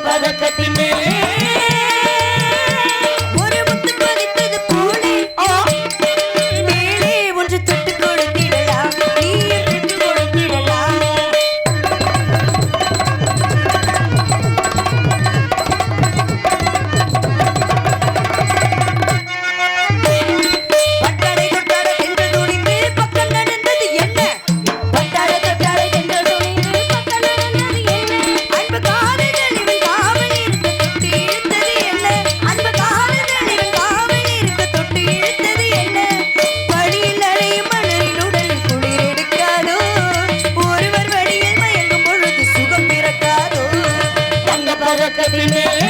பதக்கத்தின் மேலே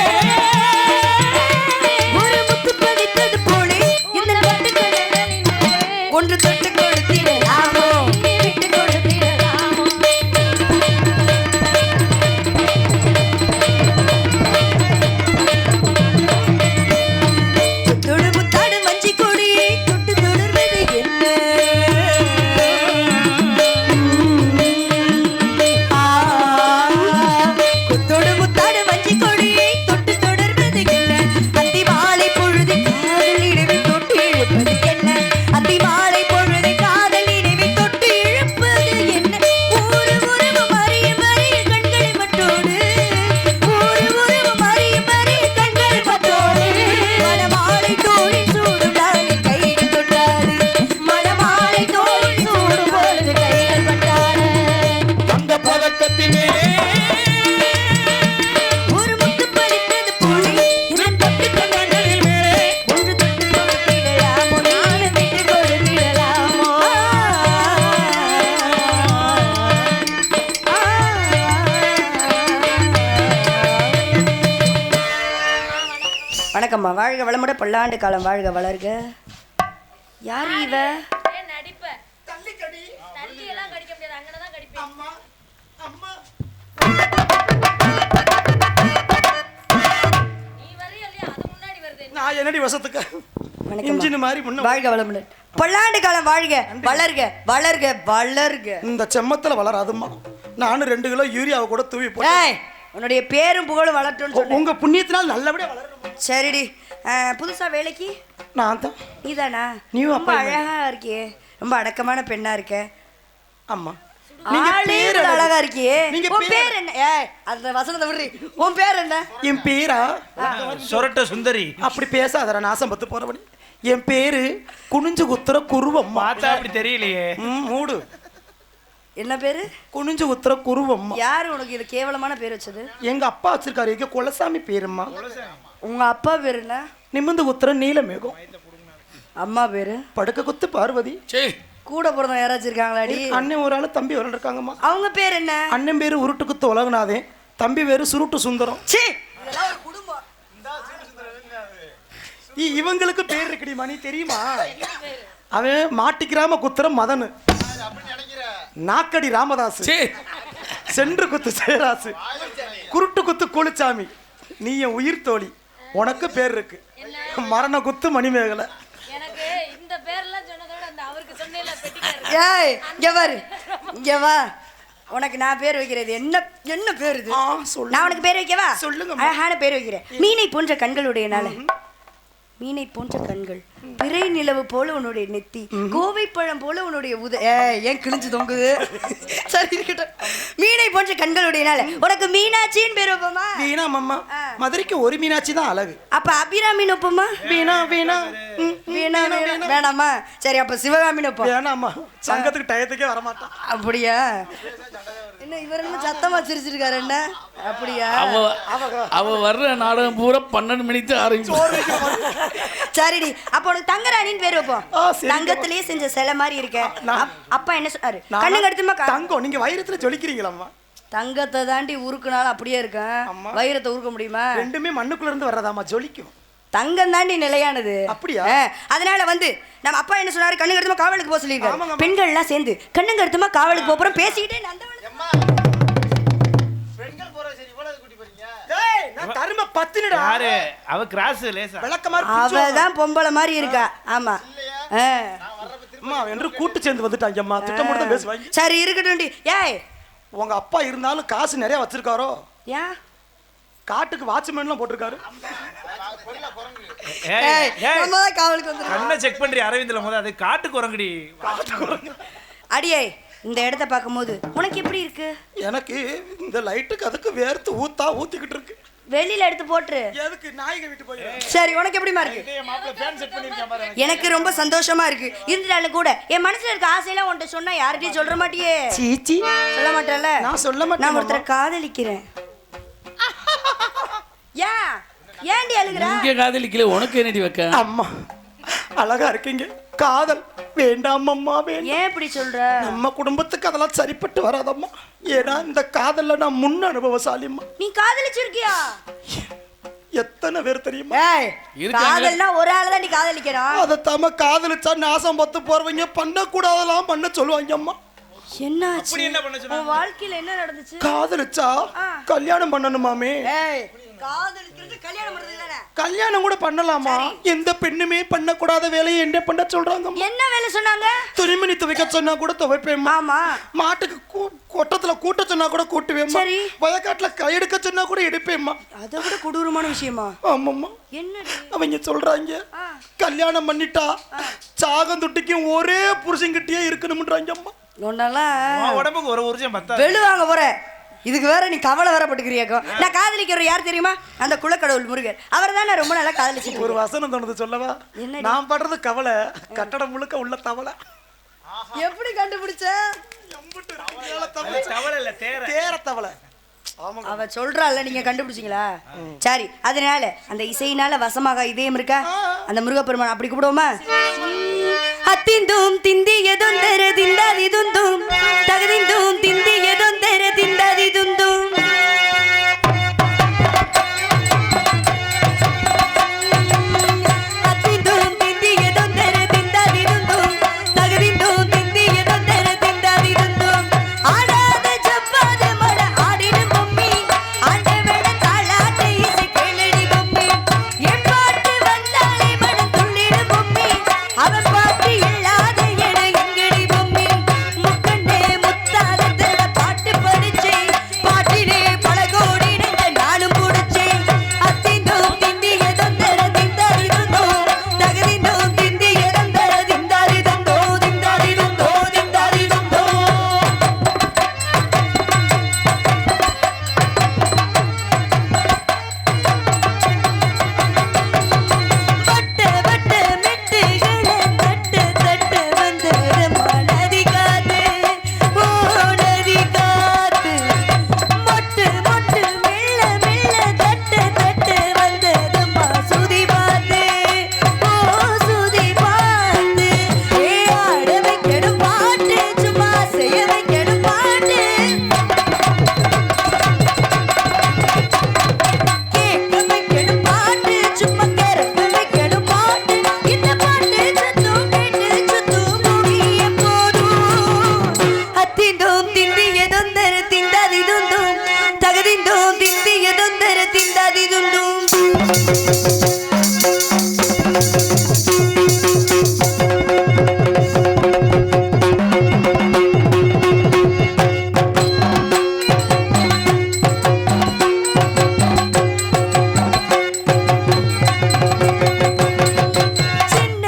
வணக்கம்மா. வாழ்க வளமுட, பல்லாண்டு காலம் வாழ்க வளர்க. யார் இவ? நான் என்னடி வசத்துக்கு வாழ்க வளமுட, பல்லாண்டு காலம் வாழ்க வளர்க வளர்க வளர்க. இந்த செம்மத்துல வளராதும்மா. நானும் 2 கிலோ யூரியாவை கூட தூவி போட்டேன். உன்னுடைய பேரும் புகழும் வளரட்டும். உங்க புண்ணியத்தினால் நல்லபடியா வளரணும். சரிடி. புதுசா வேலைக்கு நான் தான். நீதானா? நீ ரொம்ப அழகா இருக்கியே, ரொம்ப அடக்கமான பெண்ணா இருக்க. ஆமா, நீங்க அழகா இருக்கியே. உன் பேர் என்ன? அந்த வசனத்தை விடுறி. உன் பேர் என்ன? என் பேரா சொரட்ட சுந்தரி. அப்படி பேசாதடா, நாசம் பத்து போறபடி. என் பேரு குனிஞ்சு குத்துற குருவம்மா. பார்த்தா அப்படி தெரியலையே. மூடு. என்ன பேரு? குனிஞ்சு குத்துற குருவம்மா. யாரு உனக்கு இது கேவலமான பேர் வச்சது? எங்க அப்பா வச்சிருக்காரு. எங்க குலசாமி பேருமா. உங்க அப்பா பேரு என்ன? நிமிந்து குத்துற நீலமேகம். அம்மா பேரு? படுக்க குத்து பார்வதி. கூட பிறந்த யாராச்சும் இருக்காங்களாடி? அண்ணன் ஒரு ஆளு, தம்பி ஒரு இருக்காங்கம்மா. அவங்க பேர் என்ன? அண்ணன் பேரு உருட்டு குத்து உலகநாதே, தம்பி பேரு சுருட்டு சுந்தரம். இவங்களுக்கு பேர் இருக்குடி மணி, தெரியுமா? அவன் மாட்டிக்கிறாம குத்துற மதனு, நாக்கடி ராமதாஸ், சென்று குத்து சேராசு, குருட்டு குத்து குளிச்சாமி. நீ என் உயிர் தோழி, உனக்கு பேர் இருக்கு. மரண குத்து மணிமேகலை. உனக்கு நான் பேர் வைக்கிறது என்ன? என்ன பேர் இது? நான் உனக்கு பேர் வைக்கவா? சொல்லுங்க. அழகான பேர் வைக்கிறேன். மீனை போன்ற கண்களுடைய நாள. மீனை போன்ற கண்கள், பிறை நிலவு போல உன்னுடைய நெத்தி, கோவை பழம் போல உன்னுடைய ஏன் கிழிஞ்சு தொங்குது? சரி இருக்கட்டும். மீனை போன்ற கண்களுடையனால உனக்கு மீனாட்சின்னு பேர் வைப்போமா? வீணா மாமா, மதுரைக்கு ஒரு மீனாட்சி தான் அழகு. அப்ப அபிராமின்னு வைப்போமா? வீணா வீணா வீணா வேணாமா? சரி அப்ப சிவகாமின்னு வைப்போம். வேணாமா, சங்கத்துக்கு டயத்துக்கே வரமாட்டான். அப்படியா? என்ன இவர் என்ன சத்தமா சிரிச்சிருக்காரு? என்ன அப்படியா? அவ வர்ற நாடகம் பூரா 12 மணிக்கு ஆரம்பிச்சு. சரிடி, அப்ப உனக்கு தங்கராணின்னு பேர் வைப்போம். தங்கத்திலேயே செஞ்ச சிலை மாதிரி இருக்க. அப்பா என்ன சொன்னாரு? கண்ணுங்க எடுத்துமா தங்கம், நீங்க வைரத்துல ஜொலிக்கிறீங்களா? தங்கத்தை தாண்டி உருக்குனாலும் அப்படியே இருக்கேன், வைரத்தை உருக்க முடியுமா? ரெண்டுமே மண்ணுக்குள்ள இருந்து வர்றதாமா, ஜொலிக்கும். தங்கம் தாண்டி நிலையானது. அப்படியா? அதனால வந்து நம்ம அப்பா என்ன சொன்னாரு? கண்ணுங்க எடுத்துமா காவலுக்கு போக சொல்லியிருக்காரு. பெண்கள் எல்லாம் சேர்ந்து கண்ணுங்க எடுத்துமா காவலுக்கு போறோம் பேசிக்கிட்டே அவதான் பொம்பளை மாதிரி இருக்கா. ஆமா என்று கூட்டு சேர்ந்து வந்துட்டாங்கம்மா, திட்டம் போட்டு பேசுவாங்க. சரி இருக்கட்டும். ஏய் உங்க அப்பா இருந்தாலும் காசு நிறைய வச்சிருக்காரோ? ஏன் காட்டுக்கு வாட்ச்மேன்லாம் போட்டிருக்காரு. காவலுக்கு வந்து கண்ணை செக் பண்றீ அரவிந்த்ல போது அது காட்டு குரங்குடி. அடியே இந்த இடத்த பார்க்கும்போது உனக்கு எப்படி இருக்கு? எனக்கு இந்த லைட்டுக்கு அதுக்கு வேர்த்து ஊத்திக்கிட்டு இருக்கு. வெளியில எடுத்து போட்டுரு. எதுக்கு? நாய்ங்க வீட்டு போய். சரி உனக்கு எப்படிமா இருக்கு? எனக்கு ரொம்ப சந்தோஷமா இருக்கு. இருந்தாலும் கூட என் மனசுல இருக்க ஆசையெல்லாம் உன்கிட்ட சொன்னா யார்கிட்டயும் சொல்ற மாட்டியே? சீச்சி, சொல்ல மாட்டேன்ல. நான் சொல்ல மாட்டேன். நான் ஒருத்தரை காதலிக்கிறேன். ஏன்டி அழுகுற? இங்க காதலிக்கல, உனக்கு என்னடி வைக்க? அம்மா அழகா இருக்கீங்க, காதல் வேண்டாம் அம்மா. ஏன் இப்படி சொல்ற? நம்ம குடும்பத்துக்கு அதெல்லாம் சரிப்பட்டு வராதம்மா. ஏன்னா இந்த காதல்ல நான் முன் அனுபவசாலிம்மா. நீ காதலிச்சிருக்கியா? எத்தனை பேர் தெரியுமா? காதல்னா ஒரு ஆளு தான் நீ காதலிக்கிறோம். அதை தம காதலிச்சா நாசம் பத்து போறவங்க பண்ணக்கூடாதெல்லாம் பண்ண சொல்லுவாங்க அம்மா. என்னாச்சு? உன் வாழ்க்கையில என்ன நடந்துச்சு? காதலிச்சா கல்யாணம் பண்ணணுமாமே. கல்யாணம் கூட பண்ணலாமா? எந்த பெண்ணுமே பண்ணக்கூடாத வேலையை என்ன பண்ண சொல்றாங்க? என்ன வேலை சொன்னாங்க? துணிமணி துவைக்க சொன்னா கூட துவைப்பேம்மா. ஆமா. மாட்டுக்கு கொட்டத்துல கூட்ட சொன்னா கூட கூட்டுவேம்மா. சரி. வயக்காட்டுல கையெடுக்க சொன்னா கூட எடுப்பேம்மா. அதை விட கொடூரமான விஷயமா? ஆமாம்மா. என்ன அவங்க சொல்றாங்க கல்யாணம் பண்ணிட்டா சாகம் தொட்டிக்கும் ஒரே புருஷன்கிட்டயே இருக்கணும்ன்றாங்க அம்மா. உடம்புக்கு ஒரு வருஷம் பத்தா வெளுவாங்க போற. இதுக்கு வேற நீ கவலை வேற பட்டுக்கிறியாக்கும். நான் காதலிக்கிற யார் தெரியுமா? அந்த குலக்கடவுள் முருகர். அவர் தான் நான் ரொம்ப நல்லா காதலிச்சு. ஒரு வசனம் தோணுது சொல்லவா? நான் படுறது கவலை, கட்டடம் முழுக்க உள்ள தவளை. எப்படி கண்டுபிடிச்ச? தேர தவளை. அவ சொல்றாள், நீங்க கண்டுபிடிச்சீங்களா? சரி, அதனால அந்த இசையினால வசமாக இதயம் இருக்கா அந்த முருகப்பெருமான் அப்படி கூப்பிடுவோமா? அத்திந்தும் திந்திய தொந்தர திண்டாதி துந்தும் தகதிந்தும் திந்திய தொந்தர திண்டாதி துந்தும் சின்ன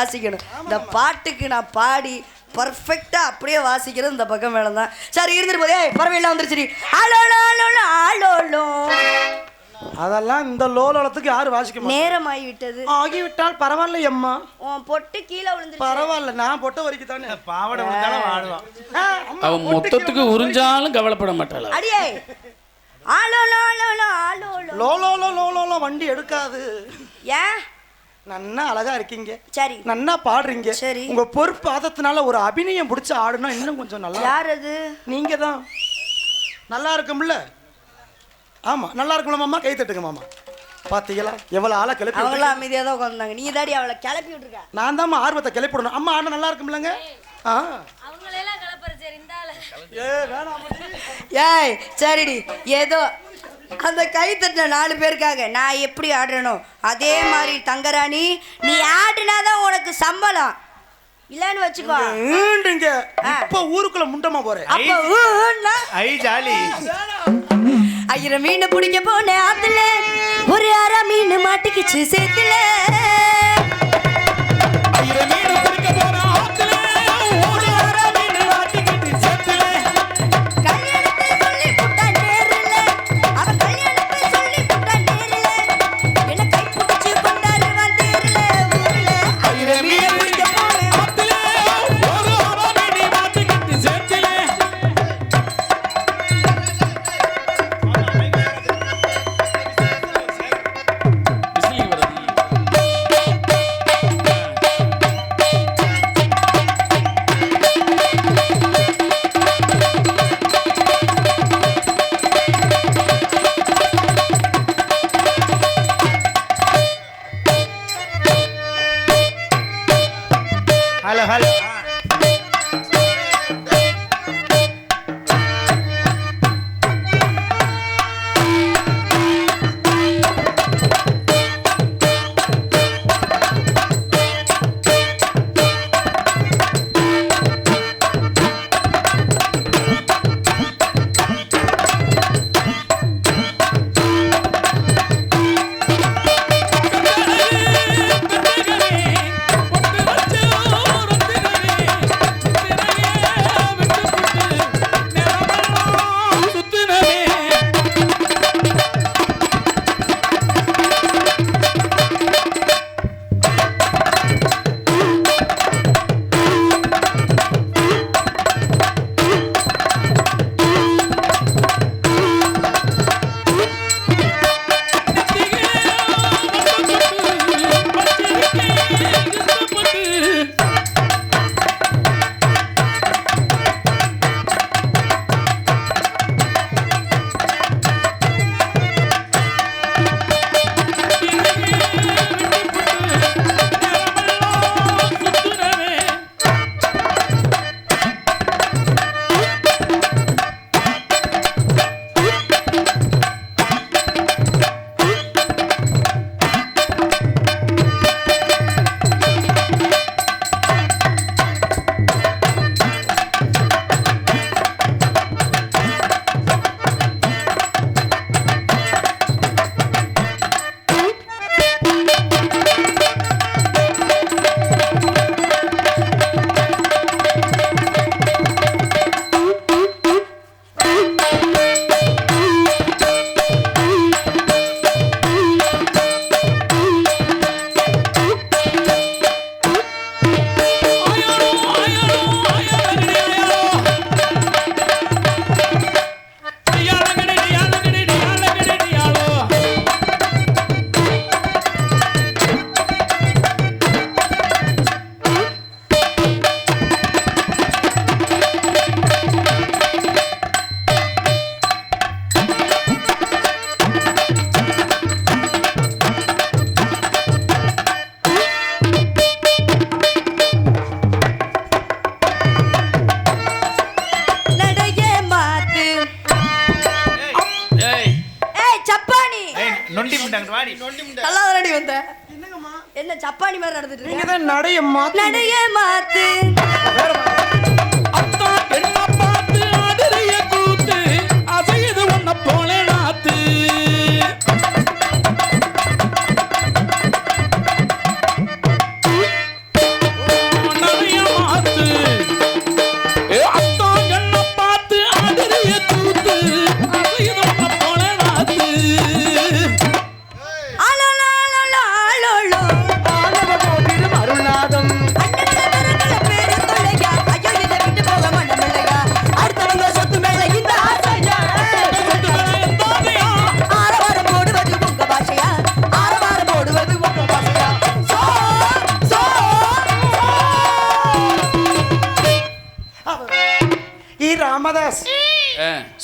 வாசிக்கணும். இந்த பாட்டுக்கு நான் பாடி பர்ஃபெக்டா அப்படியே வாசிக்கிறது இந்த பக்கம் மேல தான். சரி இருந்துட்டு போதே பறவையெல்லாம் வந்துருச்சு. ஆலோலோ ஆலோலோ ஆலோலோ. அதெல்லாம் இந்த லோலத்துக்கு யாரு வாசிக்க நேரம் ஆகிவிட்டது. ஆகிவிட்டால் பரவாயில்ல அம்மா. உன் பொட்டு கீழே விழுந்துருச்சு. பரவாயில்ல, நான் பொட்ட வரைக்கும் தானே. பாவடை விழுந்தாலும் ஆடுவான். அவன் மொத்தத்துக்கு உறிஞ்சாலும் கவலைப்பட மாட்டாளா? அடியே ஆலோலோ ஆலோலோ ஆலோலோ. லோலோலோ லோலோலோ வண்டி எடுக்காது. ஏன்? நன்னா அழகா இருக்கீங்க, சரி நன்னா பாடுறீங்க. சரி. உங்க பொறுப்பு ஆதத்தினால ஒரு அபிநயம் பிடிச்சி ஆடுனா இன்னும் கொஞ்சம் நல்லா. யார் அது? நீங்க தான். நல்லா இருக்கும்ல? ஆமா நல்லா இருக்கும்ல மாமா, கை தட்டுங்க மாமா. பாத்தீங்களா எவ்வளவு ஆளை கிளப்பி. அவங்களாம் அமைதியாக தான் உட்காந்துருந்தாங்க. நீ தாடி அவளை கிளப்பி விட்டுருக்க. நான் தான் ஆர்வத்தை கிளப்பி விடணும். அம்மா ஆட நல்லா இருக்கும்லங்க? அவங்களெல்லாம் கிளப்புற. சரி ஏய் சரிடி, ஏதோ அந்த கை தட்டின 4 பேருக்காக நான் எப்படி ஆடுறனோ அதே மாதிரி தங்கராணி நீ ஆடுனாதான் உனக்கு சம்பளம். இல்லன்னு வச்சுக்கோ. இப்ப ஊருக்குள்ள முண்டமா போறேன். அப்ப ஐ ஜாலி. 1000 மீன் பிடிக்க போன ஆத்துல ஒரு அரை மீன் மாட்டிக்கிச்சு சேத்துல. Hello hello. என்ன சப்பானி மாதிரி நடந்துட்டு நீங்க தான் நடைய மாத்து நடைய மாத்து அத்தா என்ன பார்த்து ஆதரிய கூத்து அசையது உன்ன போல நாத்து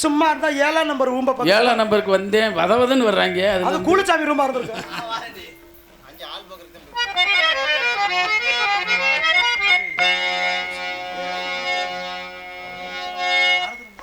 சும்மா இருந்தா 7ஆம் நம்பர் ரூம்ப 7ஆம் நம்பருக்கு வந்தேன் வதவதன்னு வர்றாங்க. அது கூலிச்சாமி ரூமா இருந்திருக்கு.